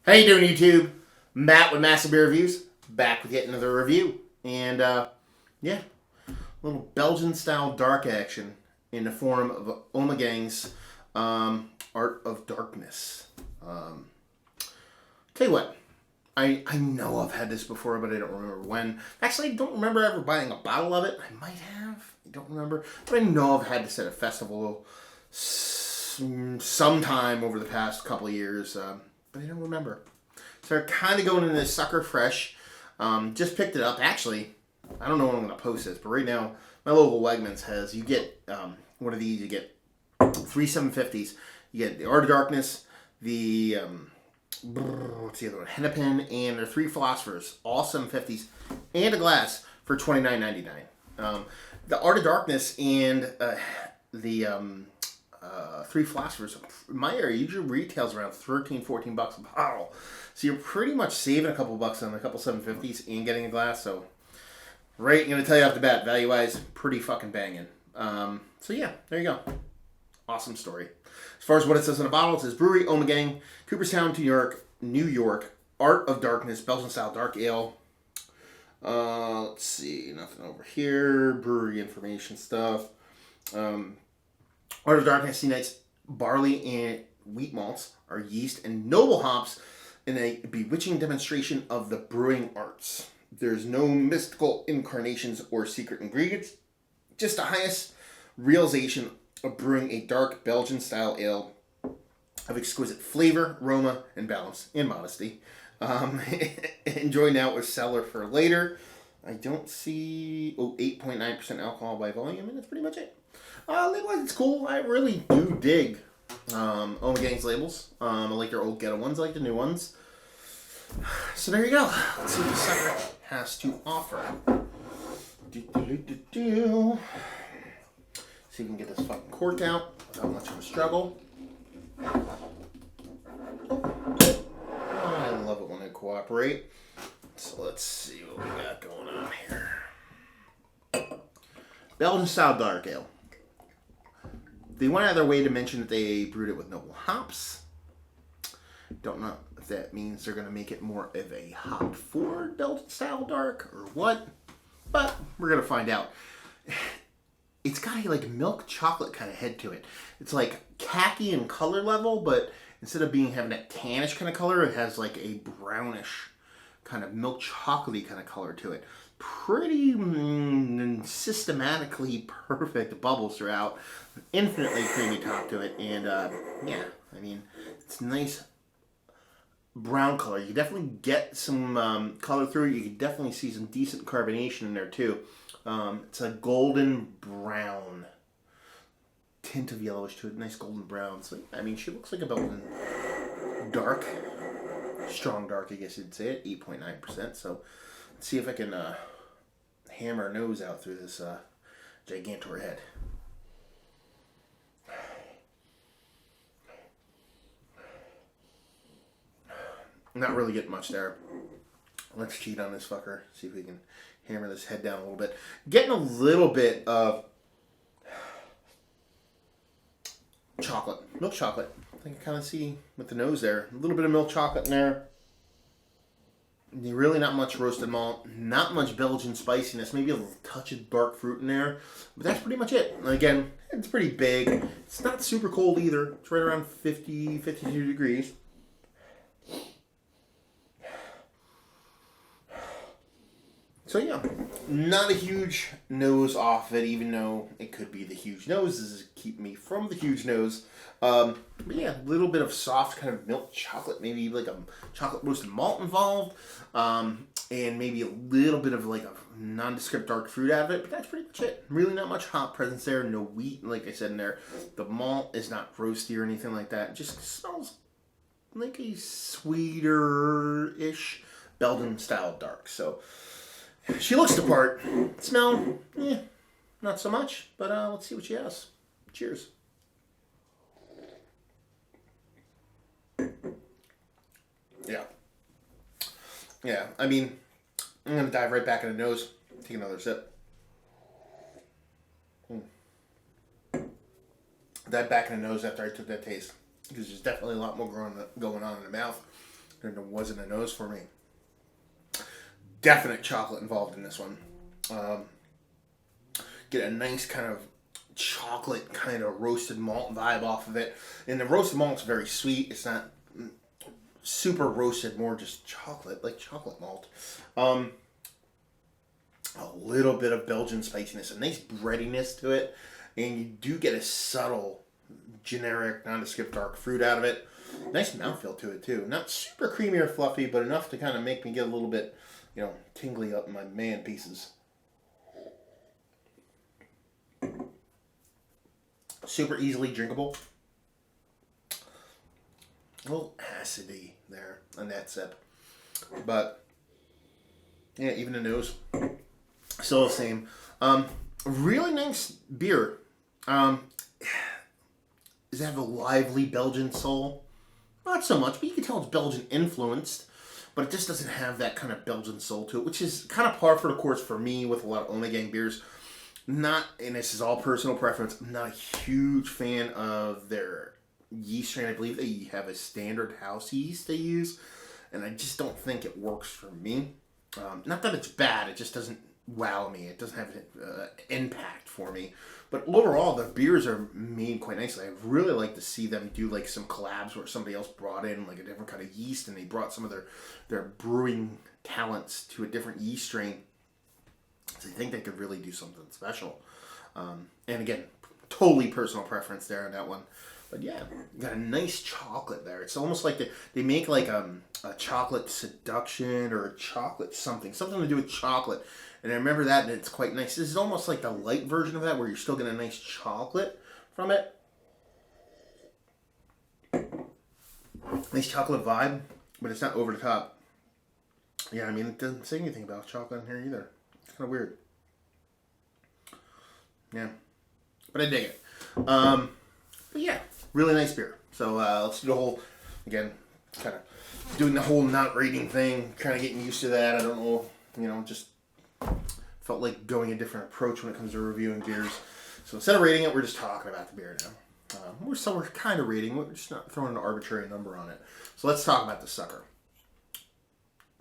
How you doing, YouTube? Matt with Massive Beer Reviews, back with yet another review. And, yeah, a little Belgian-style dark action in the form of Ommegang's Art of Darkness. Tell you what, I know I've had this before, but I don't remember when. Actually, I don't remember ever buying a bottle of it. I might have. I don't remember. But I know I've had this at a festival sometime over the past couple of years. But I don't remember. So they're kind of going into this sucker fresh. Just picked it up. Actually, I don't know when I'm going to post this, but right now, my local Wegmans has, you get one of these, you get 3 750s. You get the Art of Darkness, the, what's the other one? Hennepin, and their 3 philosophers, all 750s, and a glass for $29.99. The Art of Darkness and the 3 philosophers, in my area, usually retails around $13-14 a bottle. So you're pretty much saving a couple bucks on a couple 750s and getting a glass. So, right, I'm going to tell you off the bat, value-wise, pretty fucking banging. So yeah, there you go. Awesome story. As far as what it says on the bottle, it says Brewery, Ommegang, Cooperstown, New York, Art of Darkness, Belgian-style dark ale. Let's see, nothing over here. Brewery information stuff. Art of Darkness unites barley and wheat malts, our yeast, and noble hops in a bewitching demonstration of the brewing arts. There's no mystical incarnations or secret ingredients, just the highest realization of brewing a dark Belgian-style ale of exquisite flavor, aroma, and balance, and modesty. Enjoy now with cellar for later. I don't see 8.9% alcohol by volume, and that's pretty much it. Label-wise, it's cool. I really do dig Ommegang's labels. I like their old ghetto ones. I like the new ones. So there you go. Let's see what the sucker has to offer. See if we can get this fucking cork out without much of a struggle. I love it when they cooperate. So let's see what we got going on here. Belgian-style dark ale. They went out of their way to mention that they brewed it with noble hops. Don't know if that means they're going to make it more of a hop-forward Belgian-style dark or what, but we're going to find out. It's got a like milk chocolate kind of head to it. It's like khaki in color level, but instead of having that tannish kind of color, it has like a brownish kind of milk chocolatey kind of color to it. Pretty systematically perfect bubbles throughout. Infinitely creamy top to it. And yeah, I mean, it's nice brown color. You definitely get some color through it. You can definitely see some decent carbonation in there too. It's a golden brown tint of yellowish to it. Nice golden brown. So, I mean, she looks like a Belgian dark. Strong dark, I guess you'd say it. 8.9%. So let's see if I can hammer her nose out through this gigantor head. Not really getting much there. Let's cheat on this fucker. See if we can hammer this head down a little bit. Getting a little bit of chocolate. Milk chocolate. I can kind of see with the nose there. A little bit of milk chocolate in there. Really not much roasted malt. Not much Belgian spiciness. Maybe a little touch of dark fruit in there. But that's pretty much it. And again, it's pretty big. It's not super cold either. It's right around 50, 52 degrees. So yeah, not a huge nose off it, even though it could be the huge nose. This is keep me from the huge nose. But yeah, a little bit of soft kind of milk chocolate, maybe like a chocolate roasted malt involved, and maybe a little bit of like a nondescript dark fruit out of it. But that's pretty much it. Really not much hop presence there. No wheat, like I said in there. The malt is not roasty or anything like that. It just smells like a sweeter-ish Belgian style dark. So she looks the part. Smell, not so much. But let's see what she has. Cheers. Yeah. Yeah, I mean, I'm going to dive right back in the nose. Take another sip. Dive back in the nose after I took that taste. Because there's definitely a lot more going on in the mouth. There wasn't a nose for me. Definite chocolate involved in this one. Get a nice kind of chocolate kind of roasted malt vibe off of it. And the roasted malt's very sweet. It's not super roasted, more just chocolate, like chocolate malt. A little bit of Belgian spiciness, a nice breadiness to it. And you do get a subtle, generic, nondescript dark fruit out of it. Nice mouthfeel to it too. Not super creamy or fluffy, but enough to kind of make me get a little bit, tingly up in my man pieces. Super easily drinkable. A little acidy there on that sip. But, yeah, even the nose, still the same. Really nice beer. Does it have a lively Belgian soul? Not so much, but you can tell it's Belgian influenced. But it just doesn't have that kind of Belgian soul to it, which is kind of par for the course for me with a lot of Ommegang beers. And this is all personal preference, I'm not a huge fan of their yeast strain. I believe they have a standard house yeast they use, and I just don't think it works for me. Not that it's bad, it just doesn't wow me. It doesn't have an impact for me. But overall, the beers are made quite nicely. I really like to see them do like some collabs where somebody else brought in like a different kind of yeast, and they brought some of their brewing talents to a different yeast strain. So I think they could really do something special. And again, totally personal preference there on that one. But yeah, got a nice chocolate there. It's almost like they make like a chocolate seduction or a chocolate something to do with chocolate. And I remember that, and it's quite nice. This is almost like the light version of that, where you're still getting a nice chocolate from it. Nice chocolate vibe, but it's not over the top. Yeah, I mean, it doesn't say anything about chocolate in here either. It's kind of weird. Yeah, but I dig it. But yeah, really nice beer. So let's do the whole, again, kind of doing the whole not rating thing, kind of getting used to that. I don't know, just felt like going a different approach when it comes to reviewing beers. So instead of rating it, we're just talking about the beer now. We're kind of rating, we're just not throwing an arbitrary number on it. So let's talk about the sucker.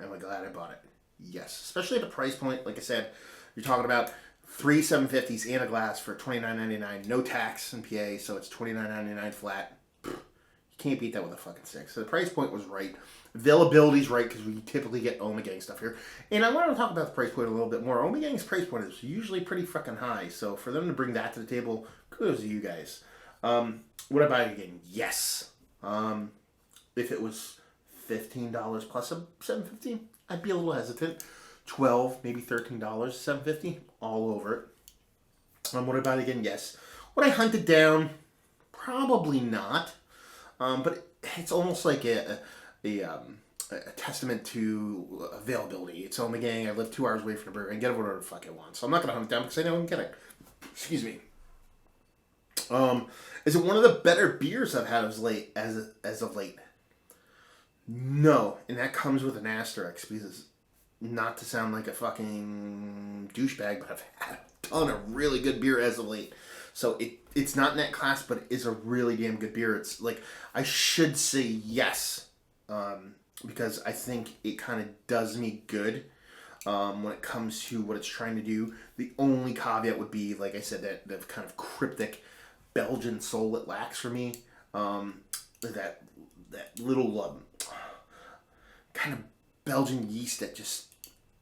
Am I glad I bought it? Yes. Especially at the price point. Like I said, you're talking about 3 750s and a glass for $29.99. No tax in PA, so it's $29.99 flat. You can't beat that with a fucking stick. So the price point was right. Availability's right, because we typically get Ommegang stuff here. And I want to talk about the price point a little bit more. Ommegang's price point is usually pretty fucking high. So for them to bring that to the table, kudos to you guys. Would I buy it again? Yes. If it was $15 plus a $7.50, I'd be a little hesitant. $12, maybe $13, $7.50, all over it. Would I buy it again? Yes. Would I hunt it down? Probably not. But it's almost like a testament to availability. It's Ommegang. I live 2 hours away from the brewery. I can get it whatever the fuck I want. So I'm not going to hunt it down because I know I can get it. Excuse me. Is it one of the better beers I've had as of late? No. And that comes with an asterisk, because not to sound like a fucking douchebag, but I've had a ton of really good beer as of late. So it's not in that class, but it is a really damn good beer. It's like, I should say yes, because I think it kind of does me good when it comes to what it's trying to do. The only caveat would be, like I said, that kind of cryptic Belgian soul it lacks for me. That little kind of Belgian yeast that just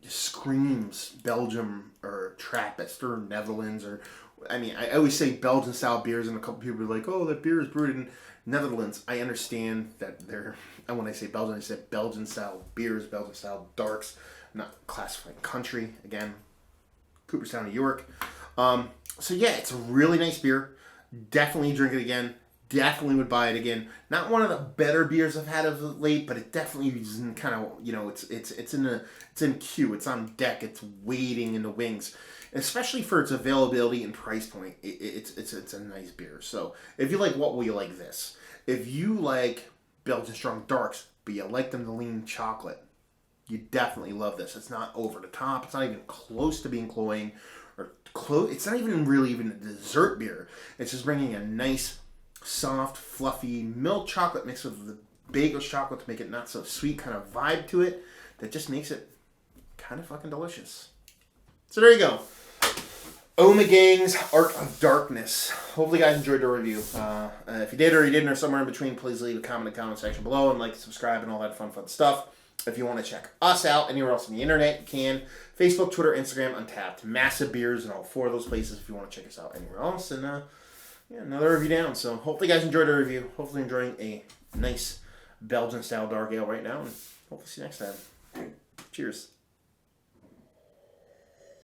screams Belgium or Trappist or Netherlands, or I mean, I always say Belgian style beers, and a couple people are like, "Oh, that beer is brewed in Netherlands." I understand that and when I say Belgian, I said Belgian style beers, Belgian style darks, not classifying country. Again, Cooperstown, New York. So yeah, it's a really nice beer. Definitely drink it again. Definitely would buy it again. Not one of the better beers I've had of late, but it definitely is in kind of, it's in queue. It's on deck. It's waiting in the wings. Especially for its availability and price point, it's a nice beer. So if you like what will you like this? If you like Belgian strong darks, but you like them to lean chocolate, you definitely love this. It's not over the top. It's not even close to being cloying or close. It's not even really even a dessert beer. It's just bringing a nice, soft, fluffy milk chocolate mixed with the bagel chocolate to make it not so sweet kind of vibe to it that just makes it kind of fucking delicious. So there you go. Ommegang's Art of Darkness. Hopefully you guys enjoyed the review. If you did or you didn't or somewhere in between, please leave a comment in the comment section below and like, subscribe, and all that fun stuff. If you want to check us out anywhere else on the internet, you can. Facebook, Twitter, Instagram, Untapped. Massive Beers in all 4 of those places if you want to check us out anywhere else. And another review down. So hopefully you guys enjoyed the review. Hopefully enjoying a nice Belgian style dark ale right now. And hopefully see you next time. Cheers.